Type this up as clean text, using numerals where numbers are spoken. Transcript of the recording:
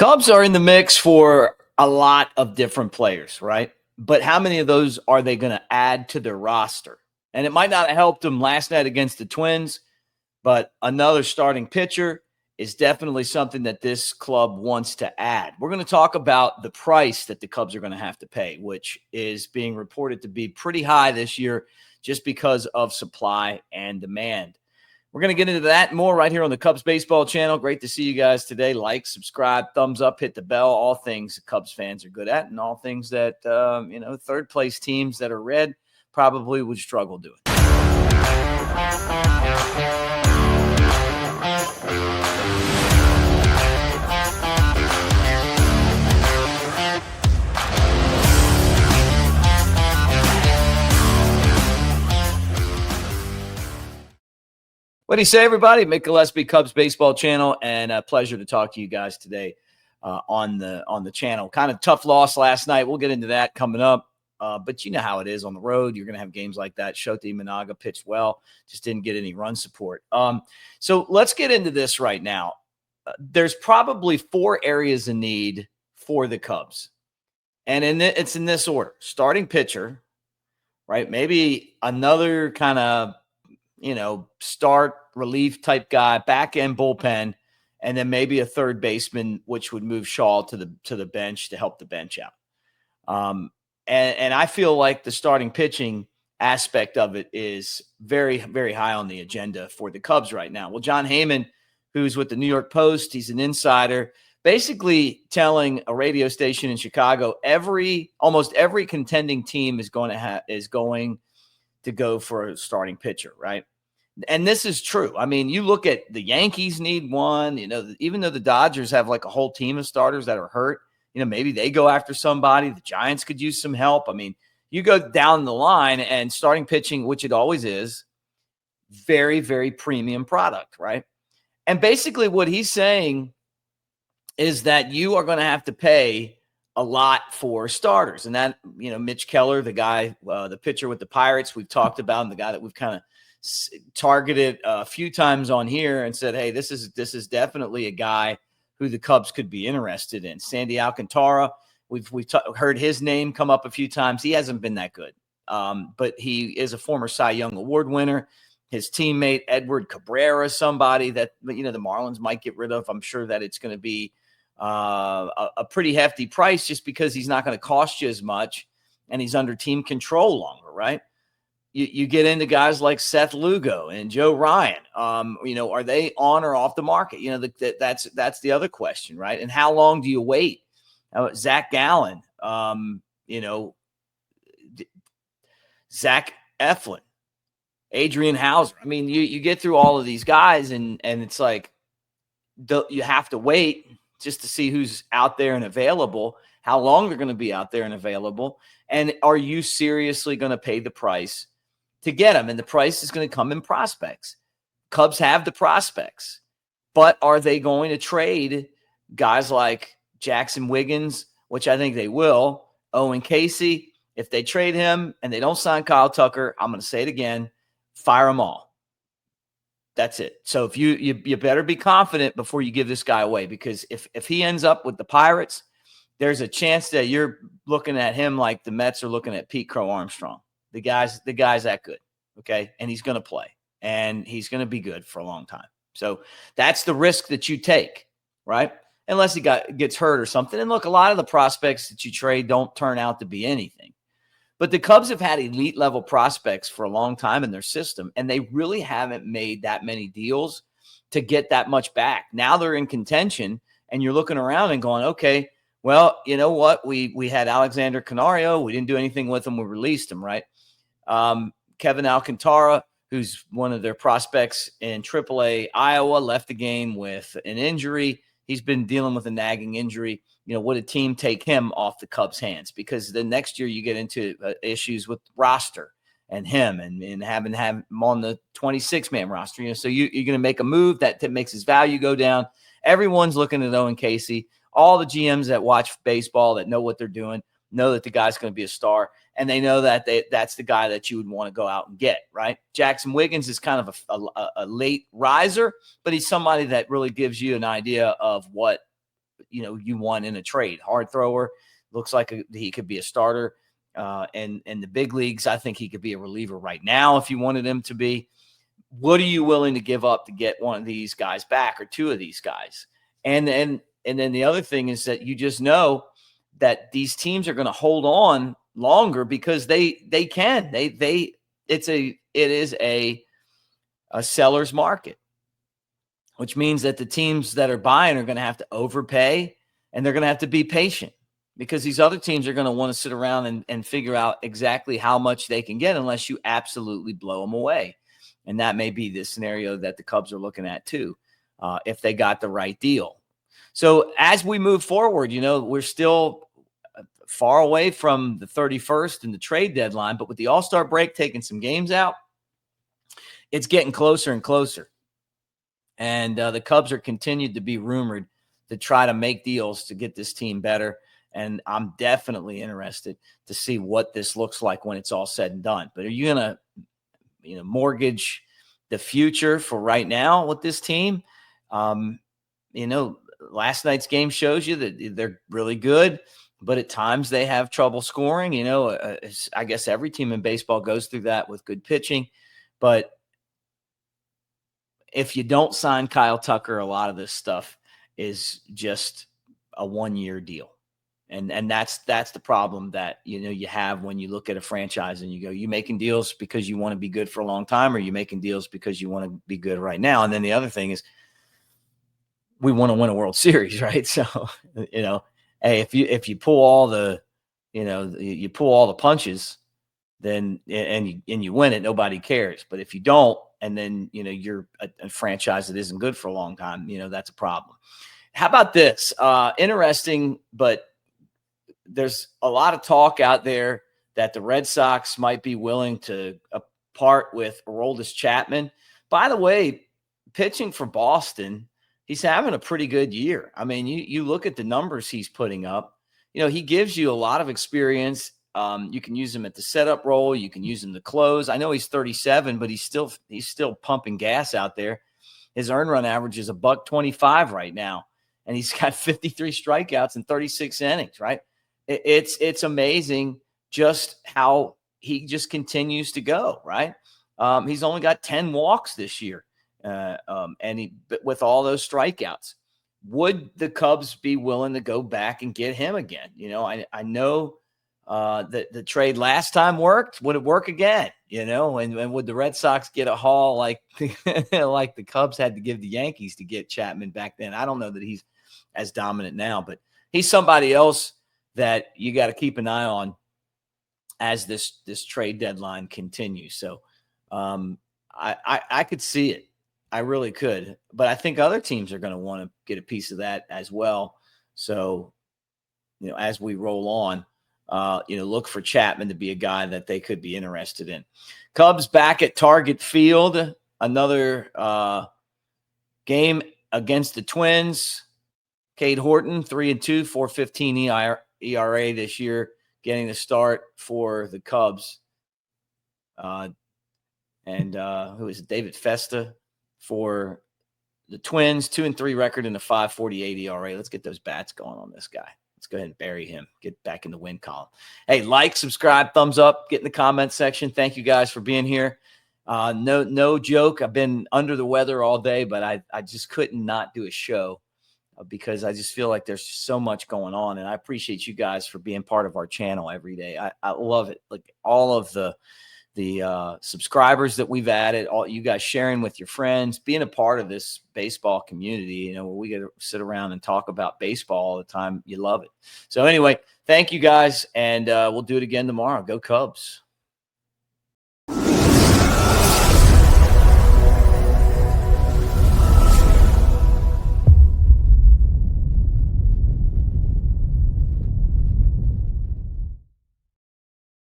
Cubs are in the mix for a lot of different players, right? But how many of those are they going to add to their roster? And it might not have helped them last night against the Twins, but another starting pitcher is definitely something that this club wants to add. We're going to talk about the price that the Cubs are going to have to pay, which is being reported to be pretty high this year just because of supply and demand. We're going to get into that and more right here on the Cubs Baseball channel. Great to see you guys today. Like, subscribe, thumbs up, hit the bell, all things Cubs fans are good at and all things that, third place teams that are red probably would struggle doing. What do you say, everybody? Mick Gillespie, Cubs Baseball channel, and a pleasure to talk to you guys today on the channel. Kind of tough loss last night. We'll get into that coming up. But you know how it is on the road. You're going to have games like that. Shota Imanaga pitched well, just didn't get any run support. So let's get into this right now. There's probably 4 areas of need for the Cubs. And it's in this order. Starting pitcher, right? Maybe another kind of, start relief type guy, back end bullpen, and then maybe a third baseman, which would move Shaw to the bench to help the bench out. And I feel like the starting pitching aspect of it is very, very high on the agenda for the Cubs right now. Well, Jon Heyman, who's with the New York Post, he's an insider, basically telling a radio station in Chicago, almost every contending team is going to go for a starting pitcher, right? And this is true. I mean, you look at the Yankees need one, even though the Dodgers have like a whole team of starters that are hurt, maybe they go after somebody. The Giants could use some help. I mean, you go down the line and starting pitching, which it always is, very, very premium product, right? And basically what he's saying is that you are going to have to pay a lot for starters. And that, Mitch Keller, the guy, the pitcher with the Pirates, we've talked about, and the guy that we've kind of targeted a few times on here and said, hey, this is definitely a guy who the Cubs could be interested in. Sandy Alcantara, we've heard his name come up a few times. He hasn't been that good, but he is a former Cy Young Award winner. His teammate, Edward Cabrera, somebody that, the Marlins might get rid of. I'm sure that it's going to be a pretty hefty price just because he's not going to cost you as much and he's under team control longer, right? You get into guys like Seth Lugo and Joe Ryan. Are they on or off the market? That's the other question, right? And how long do you wait? Zach Gallen, Zach Eflin, Adrian Hauser. I mean, you get through all of these guys, and it's like you have to wait just to see who's out there and available, how long they're going to be out there and available, and are you seriously going to pay the price to get them? And the price is going to come in prospects. Cubs have the prospects, but are they going to trade guys like Jackson Wiggins, which I think they will, Owen Casey? If they trade him and they don't sign Kyle Tucker, I'm going to say it again, fire them all. That's it. So if you better be confident before you give this guy away, because if he ends up with the Pirates, there's a chance that you're looking at him like the Mets are looking at Pete Crow Armstrong. The guy's that good, okay? And he's going to play, and he's going to be good for a long time. So that's the risk that you take, right? Unless he gets hurt or something. And look, a lot of the prospects that you trade don't turn out to be anything. But the Cubs have had elite-level prospects for a long time in their system, and they really haven't made that many deals to get that much back. Now they're in contention, and you're looking around and going, okay, well, you know what? We had Alexander Canario. We didn't do anything with him. We released him, right? Kevin Alcantara, who's one of their prospects in AAA Iowa, left the game with an injury. He's been dealing with a nagging injury. Would a team take him off the Cubs' hands? Because the next year you get into issues with roster and him and having to have him on the 26-man roster. So you're going to make a move that makes his value go down. Everyone's looking at Owen Casey. All the GMs that watch baseball that know what they're doing know that the guy's going to be a star, and they know that that's the guy that you would want to go out and get, right? Jackson Wiggins is kind of a late riser, but he's somebody that really gives you an idea of what you want in a trade. Hard thrower, looks like he could be a starter. And in the big leagues, I think he could be a reliever right now if you wanted him to be. What are you willing to give up to get one of these guys back or two of these guys? And then the other thing is that you just know that these teams are going to hold on longer because they can. It is a seller's market, which means that the teams that are buying are going to have to overpay and they're going to have to be patient because these other teams are going to want to sit around and figure out exactly how much they can get unless you absolutely blow them away. And that may be the scenario that the Cubs are looking at too, if they got the right deal. So as we move forward, we're still far away from the 31st and the trade deadline, but with the All-Star break taking some games out, it's getting closer and closer. And the Cubs are continued to be rumored to try to make deals to get this team better. And I'm definitely interested to see what this looks like when it's all said and done. But are you going to mortgage the future for right now with this team? Last night's game shows you that they're really good, but at times they have trouble scoring. I guess every team in baseball goes through that with good pitching. But if you don't sign Kyle Tucker, a lot of this stuff is just a one-year deal. And that's the problem that, you have when you look at a franchise and you go, you making deals because you want to be good for a long time, or you making deals because you want to be good right now. And then the other thing is we want to win a World Series, right? So, hey, if you pull all the, you pull all the punches, then, and you win it, nobody cares. But if you don't, and then, you're a franchise that isn't good for a long time, that's a problem. How about this? Interesting, but there's a lot of talk out there that the Red Sox might be willing to part with Aroldis Chapman. By the way, pitching for Boston, he's having a pretty good year. I mean, you look at the numbers he's putting up. He gives you a lot of experience. You can use him at the setup role. You can use him to close. I know he's 37, but he's still pumping gas out there. His earned run average is $125 right now, and he's got 53 strikeouts in 36 innings, right? It's amazing just how he just continues to go, right? He's only got 10 walks this year, and with all those strikeouts. Would the Cubs be willing to go back and get him again? I know that the trade last time worked. Would it work again? And would the Red Sox get a haul like like the Cubs had to give the Yankees to get Chapman back then? I don't know that he's as dominant now, but he's somebody else that you got to keep an eye on as this trade deadline continues. So I could see it. I really could. But I think other teams are going to want to get a piece of that as well. So, as we roll on, look for Chapman to be a guy that they could be interested in. Cubs back at Target Field. Another game against the Twins. Cade Horton, 3-2, 4.15 ERA this year, getting the start for the Cubs. And who is it? David Festa for the Twins, 2-3 record and a 5.48 ERA. Let's get those bats going on this guy. Let's go ahead and bury him. Get back in the win column. Hey, like, subscribe, thumbs up, get in the comment section. Thank you guys for being here. No joke. I've been under the weather all day, but I just couldn't not do a show because I just feel like there's just so much going on. And I appreciate you guys for being part of our channel every day. I love it. Like all of the subscribers that we've added, all you guys sharing with your friends, being a part of this baseball community, where we get to sit around and talk about baseball all the time. You love it. So anyway, thank you guys. And we'll do it again tomorrow. Go Cubs.